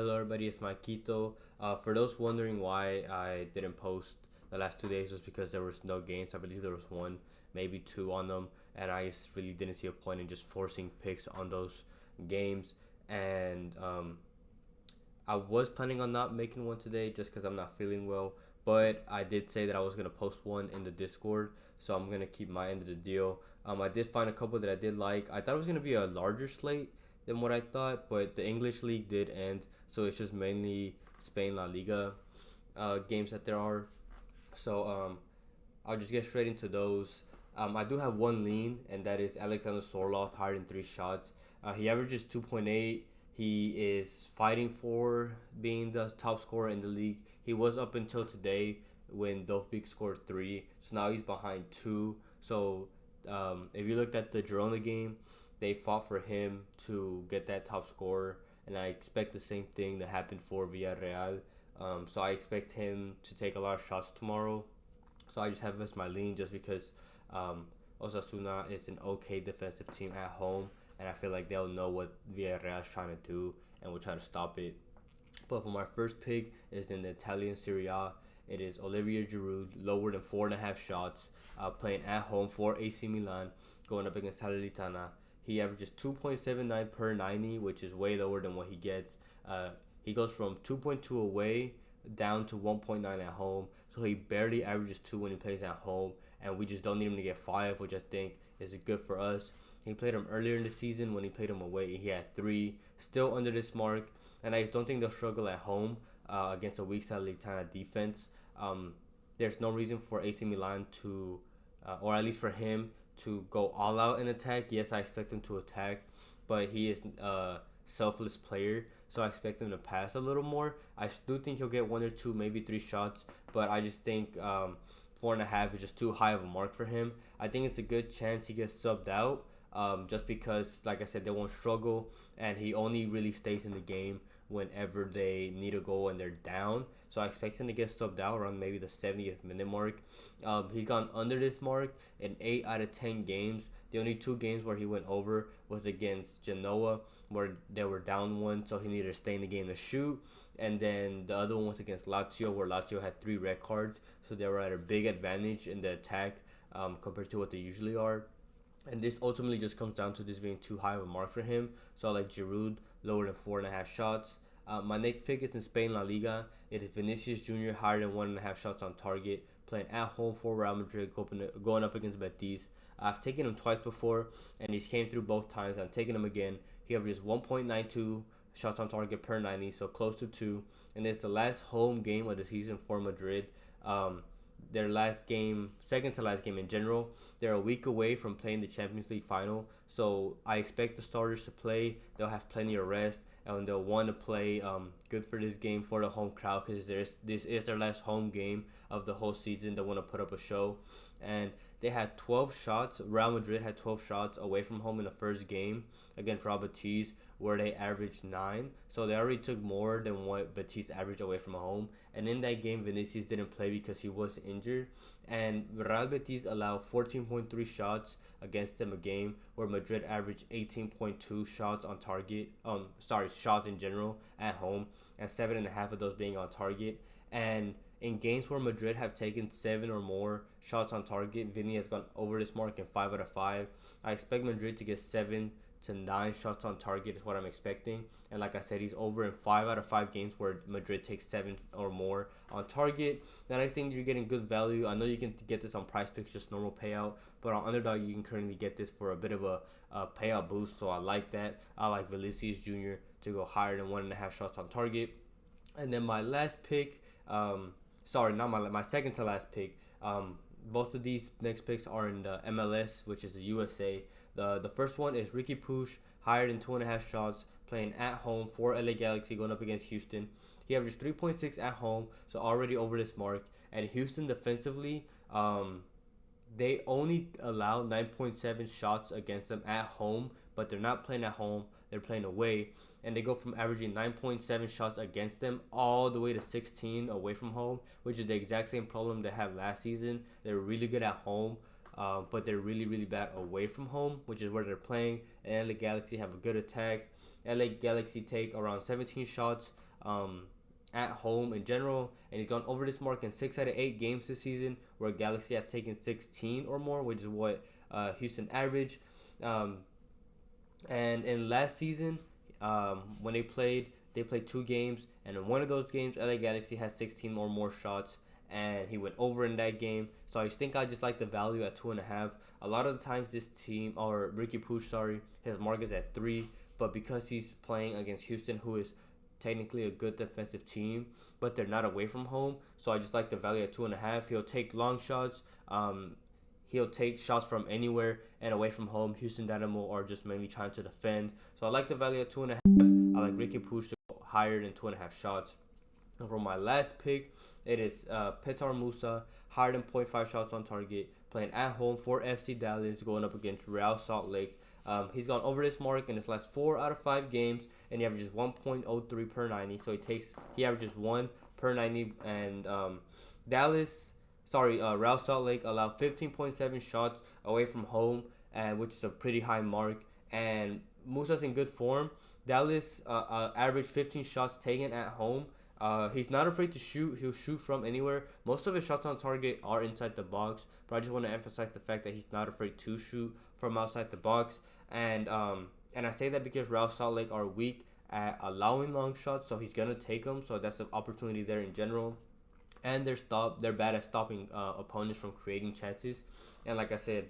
Hello, everybody. It's Maikito. For those wondering why I didn't post the last 2 days, was because there was no games. I believe there was one, maybe two on them, and I just really didn't see a point in just forcing picks on those games. And I was planning on not making one today just because I'm not feeling well. But I did say that I was gonna post one in the Discord, so I'm gonna keep my end of the deal. I did find a couple that I did like. I thought it was gonna be a larger slate than what I thought, but the English league did end, so it's just mainly Spain La Liga games that there are. So I'll just get straight into those. I do have one lean, and that is Alexander Sorloth, higher than three shots. He averages 2.8. He is fighting for being the top scorer in the league. He was up until today when Dovbyk scored three, so now he's behind two. So if you looked at the Girona game, they fought for him to get that top scorer, and I expect the same thing to happen for Villarreal. So I expect him to take a lot of shots tomorrow. So I just have him as my lean just because Osasuna is an okay defensive team at home, and I feel like they'll know what Villarreal is trying to do and will try to stop it. But for my first pick is in the Italian Serie A. It is Olivier Giroud, lower than 4.5 shots, playing at home for AC Milan, going up against Salernitana. He averages 2.79 per 90, which is way lower than what he gets. He goes from 2.2 away down to 1.9 at home, so he barely averages 2 when he plays at home, and we just don't need him to get 5, which I think is good for us. He played him earlier in the season when he played him away. He had 3, still under this mark, and I just don't think they'll struggle at home against a weak Salernitana defense. There's no reason for AC Milan to, or at least for him, to go all out in attack. Yes, I expect him to attack, but he is a selfless player, so I expect him to pass a little more. I do think he'll get 1 or 2, maybe 3 shots, but I just think 4.5 is just too high of a mark for him. I think it's a good chance he gets subbed out, just because, like I said, they won't struggle, and he only really stays in the game whenever they need a goal and they're down. So I expect him to get subbed out around maybe the 70th minute mark. He's gone under this mark in 8 out of 10 games. The only 2 games where he went over was against Genoa, where they were down 1, so he needed to stay in the game to shoot. And then the other one was against Lazio, where Lazio had 3 red cards, so they were at a big advantage in the attack compared to what they usually are. And this ultimately just comes down to this being too high of a mark for him. So I like Giroud, lower than 4.5 shots. My next pick is in Spain La Liga. It is Vinicius Jr., higher than 1.5 shots on target, playing at home for Real Madrid, going up against Betis. I've taken him twice before, and he's came through both times. I'm taking him again. He averages 1.92 shots on target per 90, so close to 2. And it's the last home game of the season for Madrid. Their last game, second to last game in general. They're a week away from playing the Champions League final, so I expect the starters to play. They'll have plenty of rest, and they'll want to play good for this game for the home crowd, because this is their last home game of the whole season. They want to put up a show, and they had 12 shots. Real Madrid had 12 shots away from home in the first game against Real Betis, where they averaged 9. So they already took more than what Betis averaged away from home. And in that game, Vinicius didn't play because he was injured. And Real Betis allowed 14.3 shots against them a game, where Madrid averaged 18.2 shots on target. Shots in general at home, and 7.5 of those being on target. And in games where Madrid have taken 7 or more shots on target, Vinny has gone over this mark in 5 out of 5. I expect Madrid to get 7 to 9 shots on target is what I'm expecting. And like I said, he's over in 5 out of 5 games where Madrid takes 7 or more on target. Then I think you're getting good value. I know you can get this on Price Picks, just normal payout, but on Underdog you can currently get this for a bit of a payout boost. So I like that. I like Vinicius Jr. to go higher than 1.5 shots on target. And then my last pick, not my second to last pick. Both of these next picks are in the MLS, which is the USA. The first one is Ricky Puig, higher than 2.5 shots, playing at home for LA Galaxy, going up against Houston. He averages 3.6 at home, so already over this mark. And Houston defensively, they only allow 9.7 shots against them at home, but they're not playing at home, they're playing away. And they go from averaging 9.7 shots against them all the way to 16 away from home, which is the exact same problem they had last season. They're really good at home, but they're really, really bad away from home, which is where they're playing. And LA Galaxy have a good attack. LA Galaxy take around 17 shots at home in general, and he's gone over this mark in 6 out of 8 games this season, where Galaxy have taken 16 or more, which is what Houston averaged. Um, and in last season, when they played 2 games, and in one of those games, LA Galaxy has 16 or more shots, and he went over in that game. So I think I just like the value at 2.5. A lot of the times, this team, or Ricky Puig, sorry, his mark is at 3, but because he's playing against Houston, who is technically a good defensive team, but they're not away from home. So I just like the value at 2.5. He'll take long shots. He'll take shots from anywhere and away from home. Houston Dynamo are just mainly trying to defend. So I like the value at 2.5. I like Ricky Puig to go higher than 2.5 shots. And for my last pick, it is Petar Musa, higher than 0.5 shots on target, playing at home for FC Dallas, going up against Real Salt Lake. He's gone over this mark in his last 4 out of 5 games, and he averages 1.03 per 90. So he averages 1 per 90, and Real Salt Lake allowed 15.7 shots away from home, which is a pretty high mark. And Musa's in good form. Dallas averaged 15 shots taken at home. He's not afraid to shoot. He'll shoot from anywhere. Most of his shots on target are inside the box, but I just want to emphasize the fact that he's not afraid to shoot from outside the box. And I say that because Real Salt Lake are weak at allowing long shots, so he's gonna take them. So that's an opportunity there in general. And they're bad at stopping opponents from creating chances. And like I said,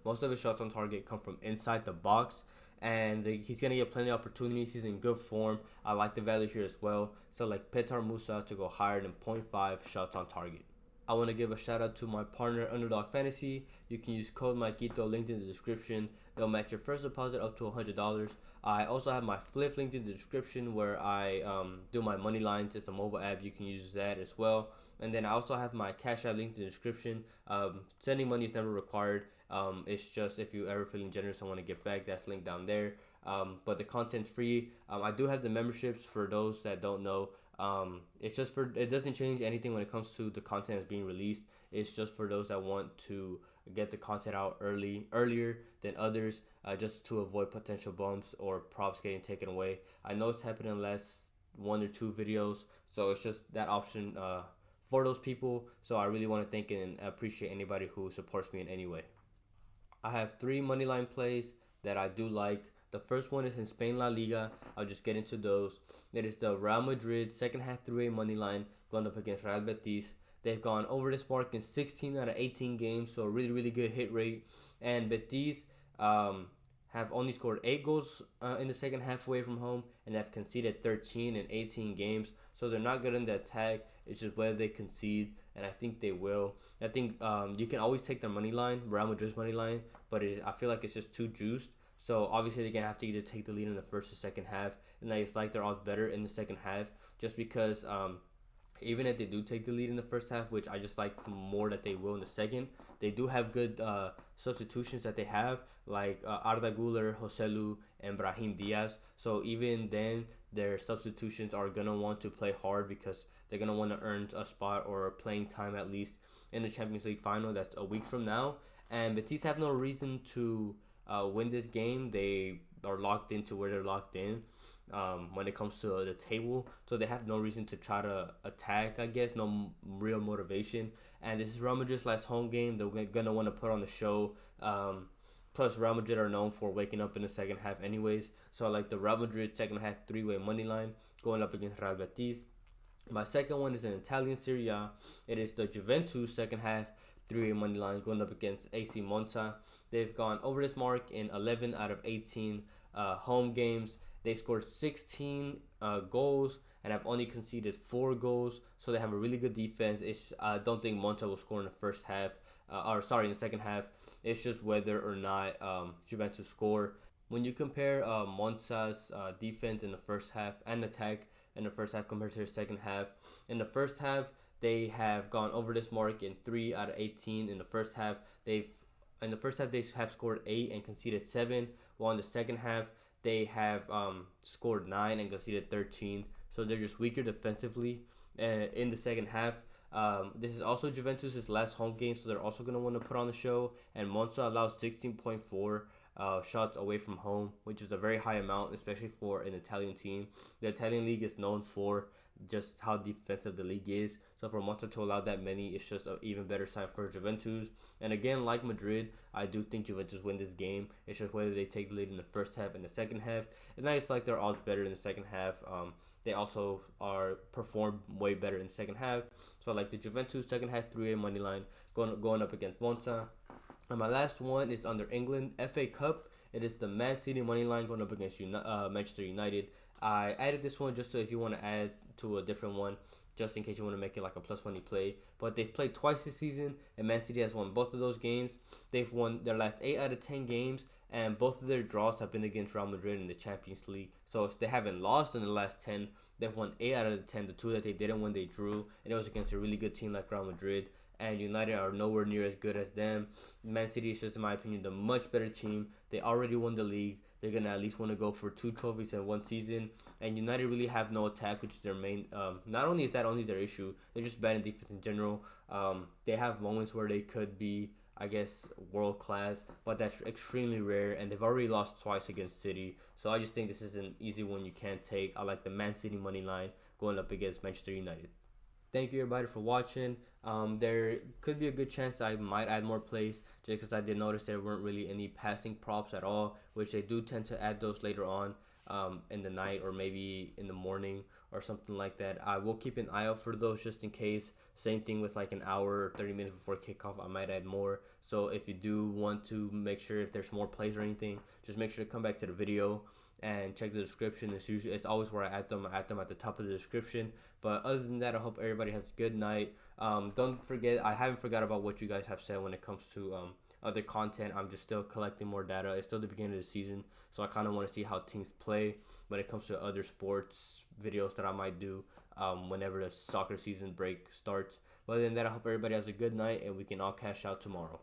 most of his shots on target come from inside the box, and he's gonna get plenty of opportunities. He's in good form. I like the value here as well. So like Petar Musa to go higher than 0.5 shots on target. I want to give a shout out to my partner Underdog Fantasy. You can use code Maikito linked in the description. They'll match your first deposit up to $100. I also have my Fliff linked in the description where I do my money lines. It's a mobile app. You can use that as well. And then I also have my Cashapp linked in the description. Sending money is never required. It's just if you ever feeling generous and want to give back, that's linked down there. But the content's free. I do have the memberships for those that don't know. It doesn't change anything when it comes to the content that's being released. It's just for those that want to get the content out earlier than others, just to avoid potential bumps or props getting taken away. I know it's happened in the last 1 or 2 videos, so it's just that option for those people. So I really want to thank and appreciate anybody who supports me in any way. I have 3 moneyline plays that I do like. The first one is in Spain La Liga. I'll just get into those. It is the Real Madrid second half 3-way money line going up against Real Betis. They've gone over this mark in 16 out of 18 games, so a really, really good hit rate. And Betis have only scored 8 goals in the second half away from home, and have conceded 13 in 18 games. So they're not good in the attack. It's just whether they concede, and I think they will. I think you can always take their money line, Real Madrid's money line, but I feel like it's just too juiced. So obviously they're gonna have to either take the lead in the first or second half, and it's like they're odds better in the second half, just because even if they do take the lead in the first half, which I just like more that they will in the second, they do have good substitutions that they have, like Arda Güler, Joselu, and Brahim Diaz. So even then, their substitutions are gonna want to play hard because they're gonna want to earn a spot or playing time at least in the Champions League final. That's a week from now, and Betis have no reason to win this game. They are locked into where they're locked in when it comes to the table, so they have no reason to try to attack, I guess. No real motivation, and this is Real Madrid's last home game. They're gonna want to put on the show. Plus Real Madrid are known for waking up in the second half anyways, so I like the Real Madrid second half 3-way money line going up against Real Betis. My second one is in Italian Serie A. It is the Juventus second half 3-way money line going up against AC Monza. They've gone over this mark in 11 out of 18 home games. They've scored 16 goals and have only conceded 4 goals. So they have a really good defense. I don't think Monza will score in the first half, in the second half. It's just whether or not Juventus score. When you compare Monza's defense in the first half and attack in the first half compared to their second half, in the first half they have gone over this mark in 3 out of 18. In the first half they have scored 8 and conceded 7, while in the second half they have scored 9 and conceded 13. So they're just weaker defensively in the second half. This is also Juventus' last home game, so they're also going to want to put on the show. And Monza allows 16.4 shots away from home, which is a very high amount, especially for an Italian team. The Italian league is known for just how defensive the league is. So for Monza to allow that many, it's just an even better sign for Juventus. And again, like Madrid, I do think Juventus win this game. It's just whether they take the lead in the first half and the second half. It's nice like they're odds better in the second half. They also are performed way better in the second half. So I like the Juventus second half 3A money line going up against Monza. And my last one is under England FA Cup. It is the Man City money line going up against Manchester United. I added this one just so if you want to add to a different one, just in case you want to make it like a plus money play. But they've played twice this season, and Man City has won both of those games. They've won their last 8 out of 10 games, and both of their draws have been against Real Madrid in the Champions League. So they haven't lost in the last 10. They've won 8 out of the 10. The 2 that they didn't win, they drew, and it was against a really good team like Real Madrid. And United are nowhere near as good as them. Man City is just, in my opinion, the much better team. They already won the league. They're going to at least want to go for 2 trophies in one season. And United really have no attack, which is their main... not only is that only their issue, they're just bad in defense in general. They have moments where they could be, I guess, world-class, but that's extremely rare. And they've already lost twice against City. So I just think this is an easy one you can't take. I like the Man City money line going up against Manchester United. Thank you everybody for watching. There could be a good chance I might add more plays just because I did notice there weren't really any passing props at all, which they do tend to add those later on in the night or maybe in the morning or something like that. I will keep an eye out for those just in case. Same thing with like an hour or 30 minutes before kickoff, I might add more. So if you do want to make sure if there's more plays or anything, just make sure to come back to the video and check the description. It's always where I add them at the top of the description. But other than that, I hope everybody has a good night. Don't forget, I haven't forgot about what you guys have said when it comes to other content. I'm just still collecting more data. It's still the beginning of the season, so I kind of want to see how teams play when it comes to other sports videos that I might do whenever the soccer season break starts. But other than that, I hope everybody has a good night and we can all cash out tomorrow.